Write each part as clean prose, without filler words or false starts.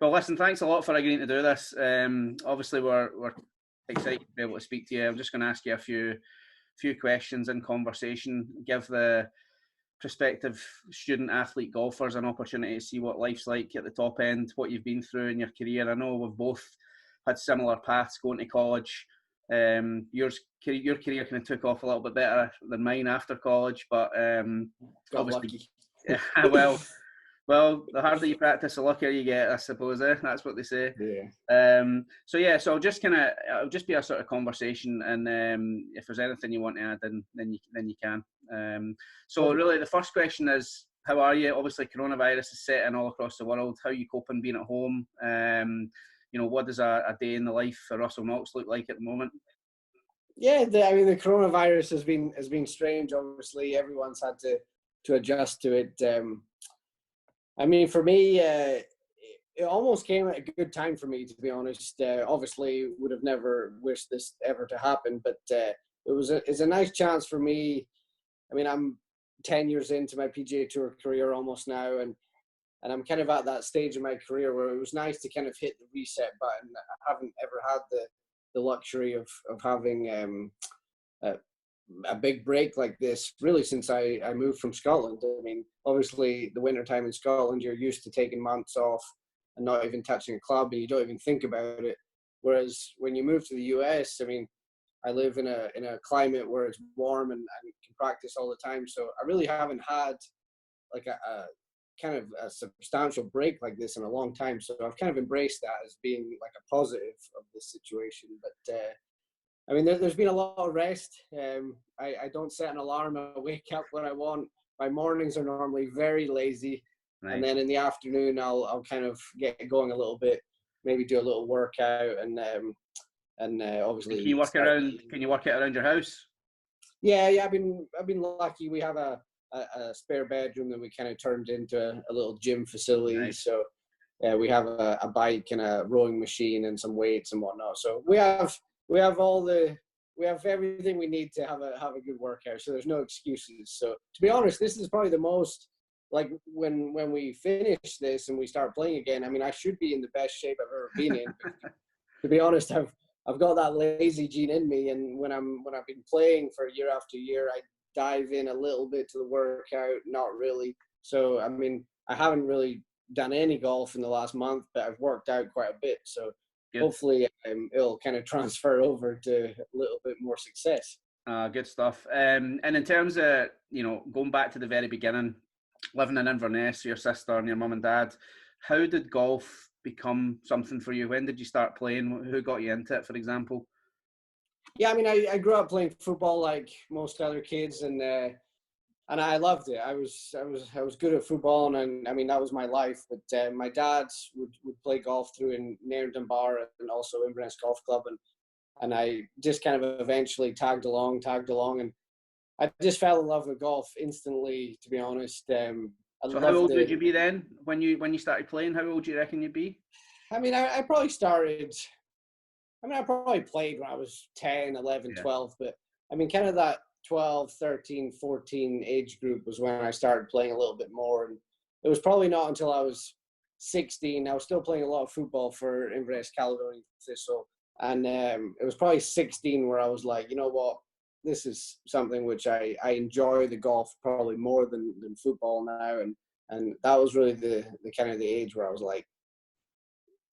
Well, listen, thanks a lot for agreeing to do this. Obviously, we're excited to be able to speak to you. I'm just going to ask you a few questions in conversation, give the prospective student athlete golfers an opportunity to see what life's like at the top end, what you've been through in your career. I know we've both had similar paths going to college. Your career kind of took off a little bit better than mine after college, but obviously, yeah, well, the harder you practice, the luckier you get, I suppose. That's what they say. Yeah. So I'll just be a sort of conversation, and if there's anything you want to add, then you can. So really, the first question is, how are you? Obviously, coronavirus is setting all across the world. How are you coping being at home? What does a day in the life for Russell Knox look like at the moment? Yeah, the coronavirus has been strange. Obviously, everyone's had to adjust to it. For me, it almost came at a good time for me, to be honest. Obviously, would have never wished this ever to happen, but it's a nice chance for me. I'm 10 years into my PGA Tour career almost now, and I'm kind of at that stage in my career where it was nice to kind of hit the reset button. I haven't ever had the luxury of having a big break like this really since I moved from Scotland. Obviously the winter time in Scotland, you're used to taking months off and not even touching a club, and you don't even think about it. Whereas when you move to the US, I live in a climate where it's warm and can practice all the time. So I really haven't had like a kind of a substantial break like this in a long time. So I've kind of embraced that as being like a positive of this situation. But there's been a lot of rest. I don't set an alarm. I wake up when I want. My mornings are normally very lazy. Nice. And then in the afternoon, I'll kind of get going a little bit, maybe do a little workout, and obviously. Can you work it around your house? Yeah. I've been lucky. We have a spare bedroom that we kind of turned into a little gym facility. Nice. So we have a bike and a rowing machine and some weights and whatnot. So we have everything we need to have a good workout. So there's no excuses. So to be honest, this is probably the most, like, when we finish this and we start playing again, I should be in the best shape I've ever been in. To be honest, I've got that lazy gene in me, and when I've been playing for year after year, I dive in a little bit to the workout, not really. So I haven't really done any golf in the last month, but I've worked out quite a bit. So good. Hopefully it'll kind of transfer over to a little bit more success. Good stuff. And in terms of, going back to the very beginning, living in Inverness, your sister and your mum and dad, how did golf become something for you? When did you start playing? Who got you into it, for example? Yeah, I grew up playing football like most other kids, and I loved it. I was good at football, and that was my life. But my dad would play golf through in Nairn Dunbar and also Inverness Golf Club, and I just kind of eventually tagged along, and I just fell in love with golf instantly. To be honest, so how old would you be then when you started playing? How old do you reckon you'd be? I probably started. I probably played when I was 10, 11, 12, but kind of that 12, 13, 14 age group was when I started playing a little bit more. And it was probably not until I was 16. I was still playing a lot of football for Inverness, Caledonian Thistle. And it was probably 16 where I was like, you know what, this is something which I enjoy the golf probably more than football now. And that was really the kind of the age where I was like,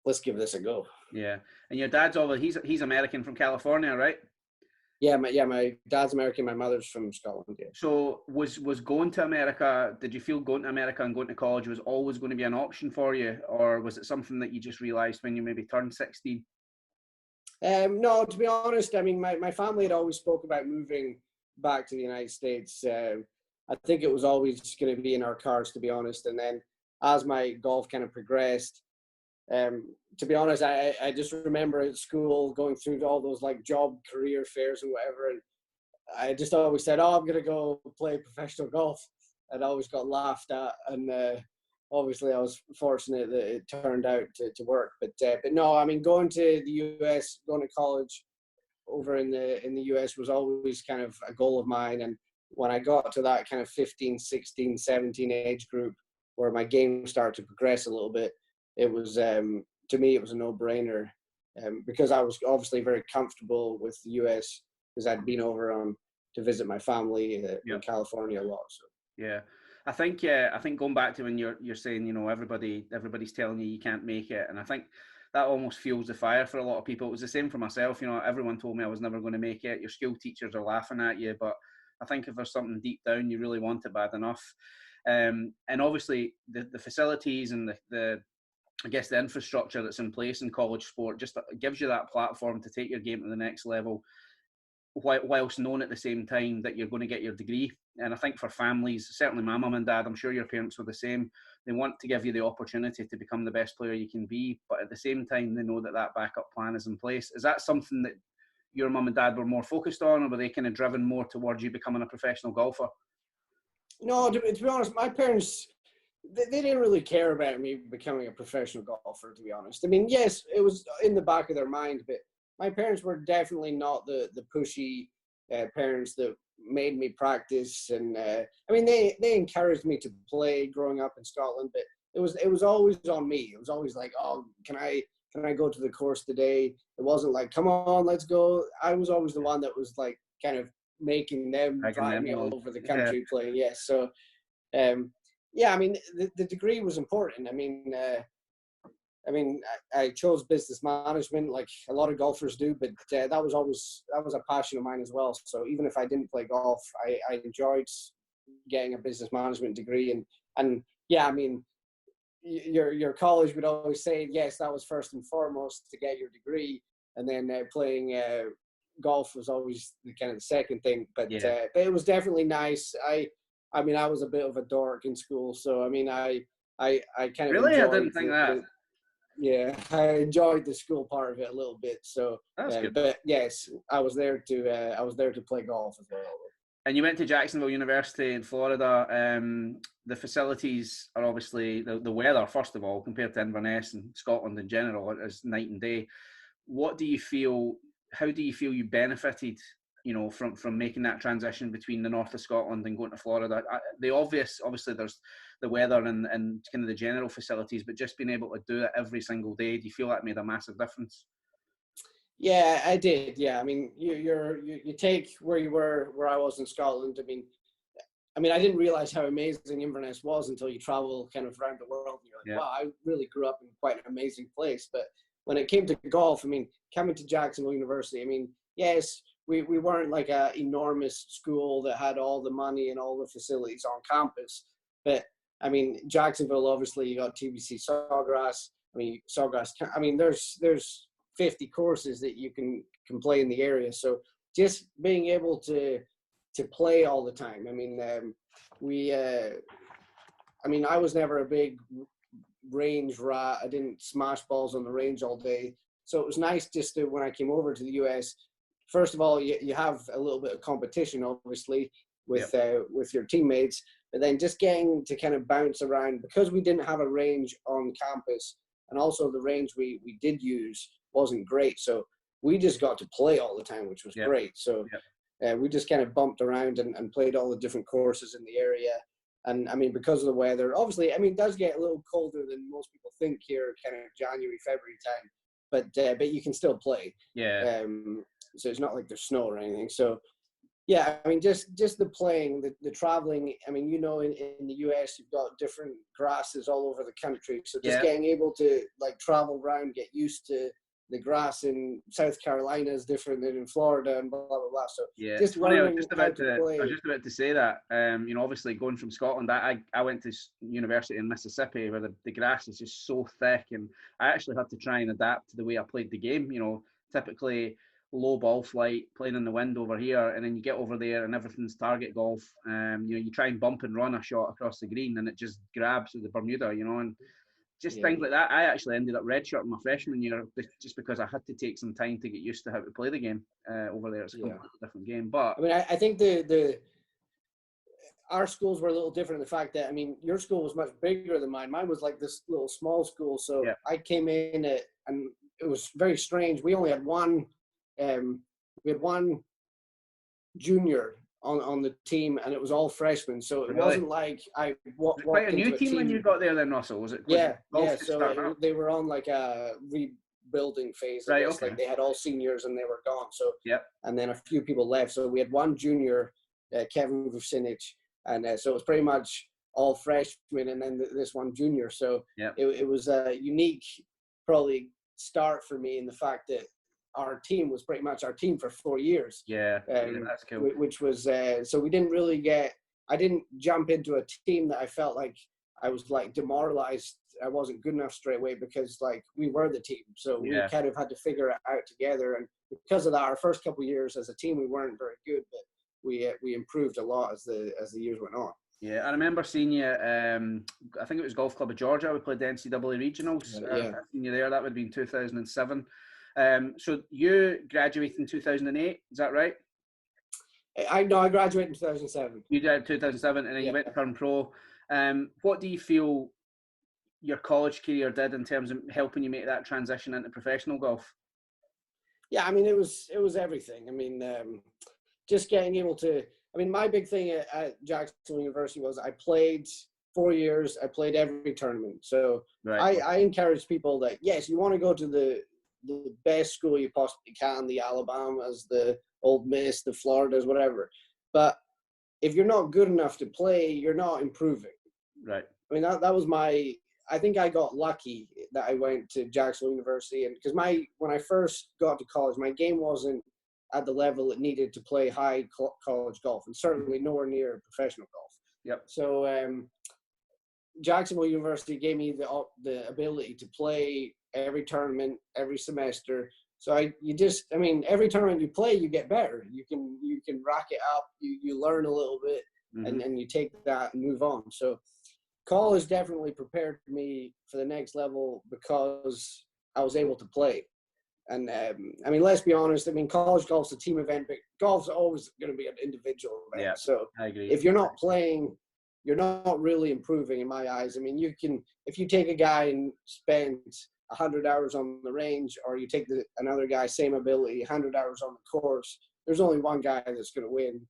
let's give this a go. Yeah. And your dad's he's American from California, right? Yeah, my dad's American, my mother's from Scotland, yeah. So was going to America, did you feel going to America and going to college was always going to be an option for you? Or was it something that you just realised when you maybe turned 16? No, to be honest, my family had always spoke about moving back to the United States. I think it was always going to be in our cards, to be honest. And then as my golf kind of progressed, to be honest, I just remember at school going through all those like job career fairs and whatever, and I just always said, I'm going to go play professional golf, and I always got laughed at. And obviously I was fortunate that it turned out to work. But no, going to the US, going to college over in the US was always kind of a goal of mine. And when I got to that kind of 15, 16, 17 age group where my game started to progress a little bit, it was to me it was a no-brainer, because I was obviously very comfortable with the US because I'd been over to visit my family in California a lot. So. Yeah, I think going back to when you're saying, you know, everybody's telling you can't make it, and I think that almost fuels the fire for a lot of people. It was the same for myself. You know, everyone told me I was never going to make it. Your school teachers are laughing at you, but I think if there's something deep down you really want it bad enough, and obviously the facilities and the I guess the infrastructure that's in place in college sport just gives you that platform to take your game to the next level, whilst knowing at the same time that you're going to get your degree. And I think for families, certainly my mum and dad, I'm sure your parents were the same, they want to give you the opportunity to become the best player you can be, but at the same time they know that that backup plan is in place. Is that something that your mum and dad were more focused on, or were they kind of driven more towards you becoming a professional golfer? No, to be honest, my parents, they didn't really care about me becoming a professional golfer, to be honest. I mean, yes, it was in the back of their mind, but my parents were definitely not the pushy parents that made me practice. And I mean, they encouraged me to play growing up in Scotland, but it was always on me. It was always like, oh, can I go to the course today? It wasn't like, come on, let's go. I was always the one that was like kind of making them drive me all over the country playing. Yes. So, yeah, I mean, the degree was important. I mean, I chose business management like a lot of golfers do, but that was a passion of mine as well. So even if I didn't play golf, I enjoyed getting a business management degree. And yeah, I mean, your college would always say, yes, that was first and foremost to get your degree. And then playing golf was always the kind of the second thing. But it was definitely nice. I mean, I was a bit of a dork in school. So, I mean, I kind of really enjoyed I didn't think that. Yeah, I enjoyed the school part of it a little bit. So, that's good. But yes, I was there to play golf as well. And you went to Jacksonville University in Florida. The facilities are obviously the weather, first of all, compared to Inverness and Scotland in general, is night and day. What do you feel? How do you feel you benefited, you know, from making that transition between the north of Scotland and going to Florida? Obviously there's the weather and kind of the general facilities, but just being able to do it every single day, do you feel that made a massive difference? Yeah, I did. Yeah, I mean, you take where I was in Scotland. I mean, I didn't realize how amazing Inverness was until you travel kind of around the world. And you're like, wow, I really grew up in quite an amazing place. But when it came to golf, I mean, coming to Jacksonville University, I mean, yes, we weren't like an enormous school that had all the money and all the facilities on campus. But I mean, Jacksonville, obviously, you got TBC Sawgrass. I mean, there's 50 courses that you can play in the area. So just being able to play all the time. I mean, I was never a big range rat. I didn't smash balls on the range all day. So it was nice just to, when I came over to the US, first of all, you have a little bit of competition, obviously, with your teammates, but then just getting to kind of bounce around, because we didn't have a range on campus, and also the range we did use wasn't great. So we just got to play all the time, which was great. So we just kind of bumped around and played all the different courses in the area. And I mean, because of the weather, obviously, I mean, it does get a little colder than most people think here, kind of January, February time, but you can still play. Yeah. So it's not like there's snow or anything. So yeah, I mean, just the playing, the traveling. I mean, you know, in the US, you've got different grasses all over the country. So just getting able to like travel around, get used to the grass in South Carolina is different than in Florida, and blah blah blah. So just learning I was just about to say that. You know, obviously going from Scotland, I went to university in Mississippi where the grass is just so thick, and I actually had to try and adapt to the way I played the game. You know, typically low ball flight, playing in the wind over here, and then you get over there and everything's target golf. You know, you try and bump and run a shot across the green, and it just grabs with the Bermuda. You know, and just things like that. I actually ended up redshirting my freshman year just because I had to take some time to get used to how to play the game over there. It's a completely different game. But I mean, I think our schools were a little different in the fact that, I mean, your school was much bigger than mine. Mine was like this little small school. So I came in and it was very strange. We only had one junior on the team, and it was all freshmen. So it Really? wasn't like I Was it quite walked a new into a team when you got there then, Russell? Was it? Yeah, golf yeah. just So starting up? they were on like a rebuilding phase, I Right. guess. Okay. Like they had all seniors and they were gone. So Yep. and then a few people left. So we had one junior, Kevin Vucinic, and so it was pretty much all freshmen, and then this one junior. So Yep. it was a unique, probably start for me in the fact that our team was pretty much our team for 4 years. Yeah, that's cool. Which was so we didn't really I didn't jump into a team that I felt like I was like demoralized. I wasn't good enough straight away because like we were the team. So we kind of had to figure it out together. And because of that, our first couple of years as a team, we weren't very good, but we improved a lot as the years went on. Yeah, I remember seeing you. I think it was Golf Club of Georgia. We played the NCAA regionals. Yeah. Seen you there. That would have been 2007. So you graduated in 2008. Is that right? I graduated in 2007. You did 2007, and then you went to turn pro. What do you feel your college career did in terms of helping you make that transition into professional golf? Yeah, I mean, it was everything. I mean, just getting able to. I mean, my big thing at Jacksonville University was I played 4 years. I played every tournament. So I encourage people that, yes, you want to go to the best school you possibly can, the Alabamas, the Old Miss, the Floridas, whatever. But if you're not good enough to play, you're not improving. Right. I mean, that was I think I got lucky that I went to Jacksonville University, and because when I first got to college, my game wasn't at the level it needed to play high college golf, and certainly nowhere near professional golf. Yep. So Jacksonville University gave me the ability to play every tournament, every semester. So every tournament you play, you get better. You can rack it up. You learn a little bit, and you take that and move on. So college definitely prepared me for the next level because I was able to play. And I mean, let's be honest. I mean, college golf's a team event, but golf's always going to be an individual event. Yeah, so I agree. If you're not playing, you're not really improving in my eyes. I mean, if you take a guy and spend 100 hours on the range, or you take another guy, same ability, 100 hours on the course, there's only one guy that's going to win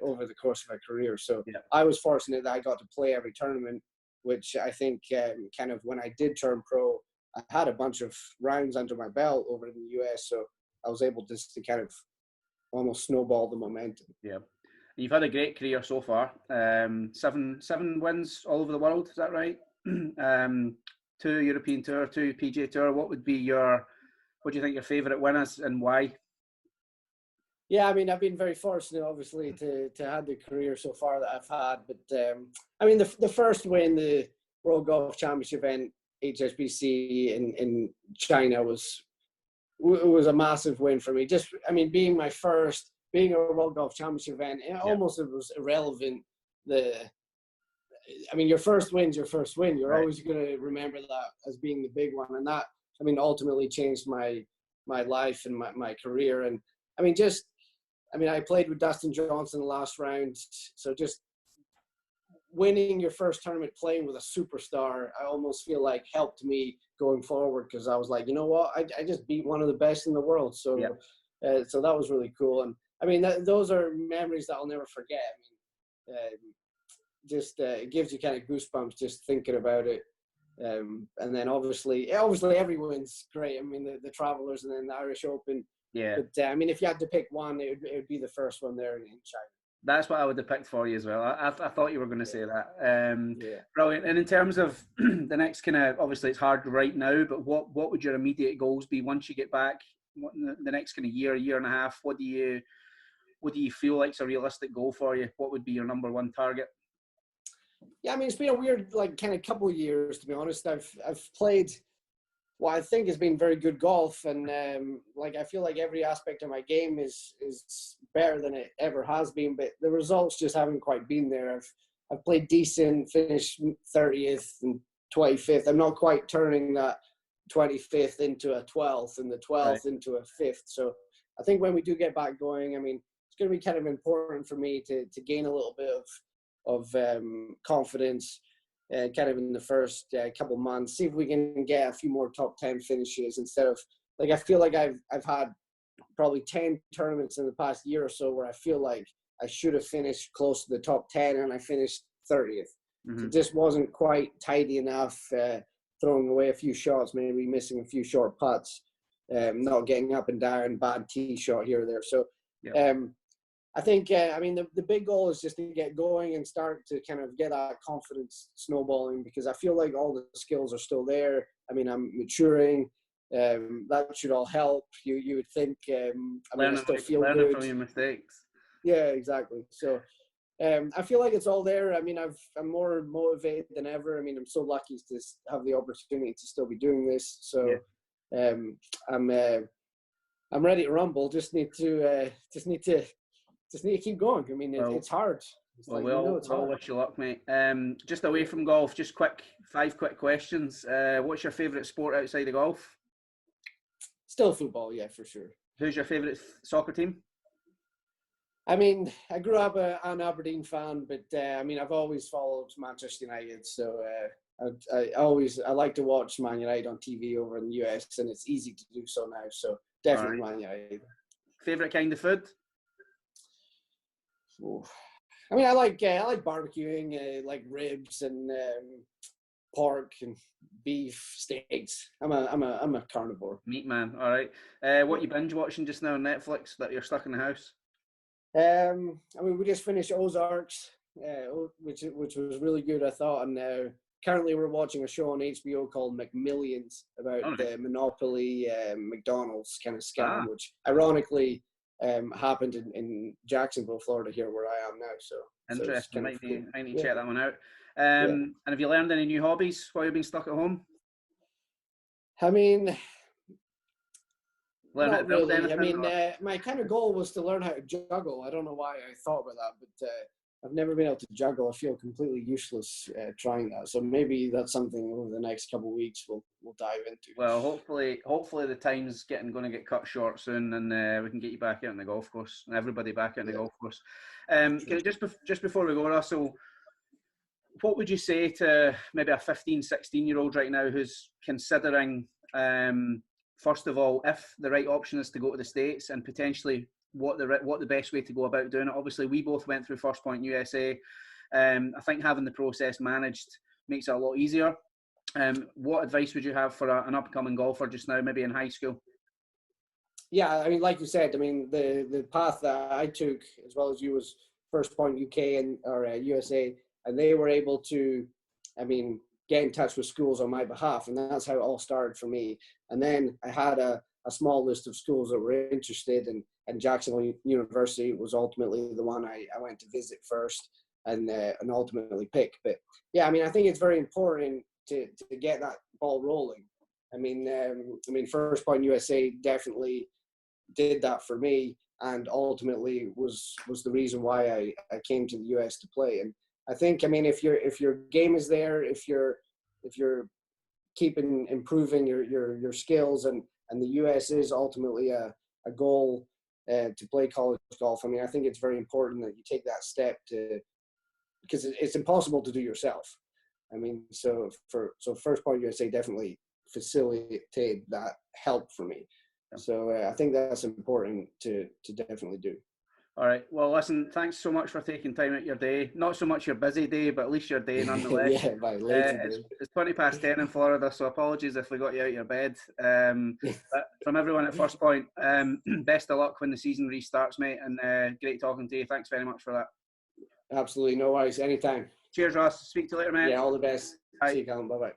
over the course of a career. So I was fortunate that I got to play every tournament, which I think kind of when I did turn pro, I had a bunch of rounds under my belt over in the US. So I was able to kind of almost snowball the momentum. Yeah. You've had a great career so far. 7 wins all over the world. Is that right? 2 European Tour, 2 PGA Tour. What do you think your favourite win is and why? Yeah, I mean, I've been very fortunate, obviously, to have the career so far that I've had. But I mean, the first win, the World Golf Championship event, HSBC in China was a massive win for me. Just, I mean, being a World Golf Championship event, it was irrelevant. I mean, your first win's your first win. You're always going to remember that as being the big one. And that, I mean, ultimately changed my life and my career. And I mean, I played with Dustin Johnson the last round. So just winning your first tournament, playing with a superstar, I almost feel like helped me going forward, because I was like, you know what, I just beat one of the best in the world. So, so that was really cool. And I mean, those are memories that I'll never forget. I mean, it gives you kind of goosebumps just thinking about it. And then obviously every win's great. I mean, the Travelers and then the Irish Open. Yeah. But I mean, if you had to pick one, it would be the first one there in China. That's what I would have picked for you as well. I thought you were going to say that. Brilliant. And in terms of the next kind of, obviously it's hard right now, but what would your immediate goals be once you get back? What, the next kind of year and a half? What do you feel like is a realistic goal for you? What would be your number one target? Yeah, I mean, it's been a weird, kind of couple of years, to be honest. I've played what I think has been very good golf, and I feel like every aspect of my game is better than it ever has been, but the results just haven't quite been there. I've played decent, finished 30th and 25th. I'm not quite turning that 25th into a 12th and the 12th into a 5th. So I think when we do get back going, I mean, it's going to be kind of important for me to gain a little bit of confidence kind of in the first couple months, see if we can get a few more top 10 finishes instead of, I feel like I've had probably 10 tournaments in the past year or so where I feel like I should have finished close to the top 10, and I finished 30th. Mm-hmm. It just wasn't quite tidy enough, throwing away a few shots, maybe missing a few short putts, not getting up and down, bad tee shot here or there. So I think, I mean, the big goal is just to get going and start to kind of get that confidence snowballing, because I feel like all the skills are still there. I mean, I'm maturing. That should all help. You would think. I mean, I still feel good. Learning from your mistakes. Yeah, exactly. So I feel like it's all there. I mean, I'm more motivated than ever. I mean, I'm so lucky to have the opportunity to still be doing this. So I'm ready to rumble. Just need to keep going. I mean, it's hard. It's we'll wish you luck, mate. Just away from golf, just five quick questions. What's your favourite sport outside of golf? Still football, yeah, for sure. Who's your favourite soccer team? I mean, I grew up an Aberdeen fan, but I mean, I've always followed Manchester United. So I like to watch Man United on TV over in the US, and it's easy to do so now. So definitely Man United. Favourite kind of food? Ooh. I mean, I like barbecuing, like ribs and pork and beef, steaks. I'm a carnivore. Meat man. All right. What you binge watching just now on Netflix that you're stuck in the house? I mean, we just finished Ozarks, which was really good, I thought, and currently we're watching a show on HBO called McMillions about the Monopoly McDonald's kind of scam, which ironically happened in Jacksonville, Florida, here where I am now. So interesting. I need to check that one out. And have you learned any new hobbies while you've been stuck at home? I mean, learn how to build anything? I mean, my kind of goal was to learn how to juggle. I don't know why I thought about that, but I've never been able to juggle. I feel completely useless trying that. So maybe that's something over the next couple of weeks we'll dive into. Well, hopefully the time's going to get cut short soon, and we can get you back out on the golf course, and everybody back out on the golf course. Just before we go, Russell, what would you say to maybe a 15, 16-year-old right now who's considering, first of all, if the right option is to go to the States, and potentially what the best way to go about doing it? Obviously, we both went through FirstPoint USA. I think having the process managed makes it a lot easier. What advice would you have for an upcoming golfer just now, maybe in high school? Yeah, I mean, like you said, I mean, the path that I took, as well as you, was FirstPoint UK or USA, and they were able to, I mean, get in touch with schools on my behalf, and that's how it all started for me. And then I had a small list of schools that were interested, and Jacksonville University was ultimately the one I went to visit first and ultimately pick. But yeah, I mean, I think it's very important to get that ball rolling. I mean, FirstPoint USA definitely did that for me, and ultimately was the reason why I came to the US to play. And I think, I mean, if your game is there, if you're keeping improving your skills, and the US is ultimately a goal to play college golf. I mean, I think it's very important that you take that step because it's impossible to do yourself. I mean, so FirstPoint USA definitely facilitated that help for me. So I think that's important to definitely do. All right. Well, listen, thanks so much for taking time out your day. Not so much your busy day, but at least your day nonetheless. Yeah, by lazy it's 20 past 10 in Florida, so apologies if we got you out of your bed. But from everyone at FirstPoint, best of luck when the season restarts, mate, and great talking to you. Thanks very much for that. Absolutely. No worries. Anytime. Cheers, Ross. Speak to you later, mate. Yeah, all the best. Bye. See you, Callum. Bye-bye.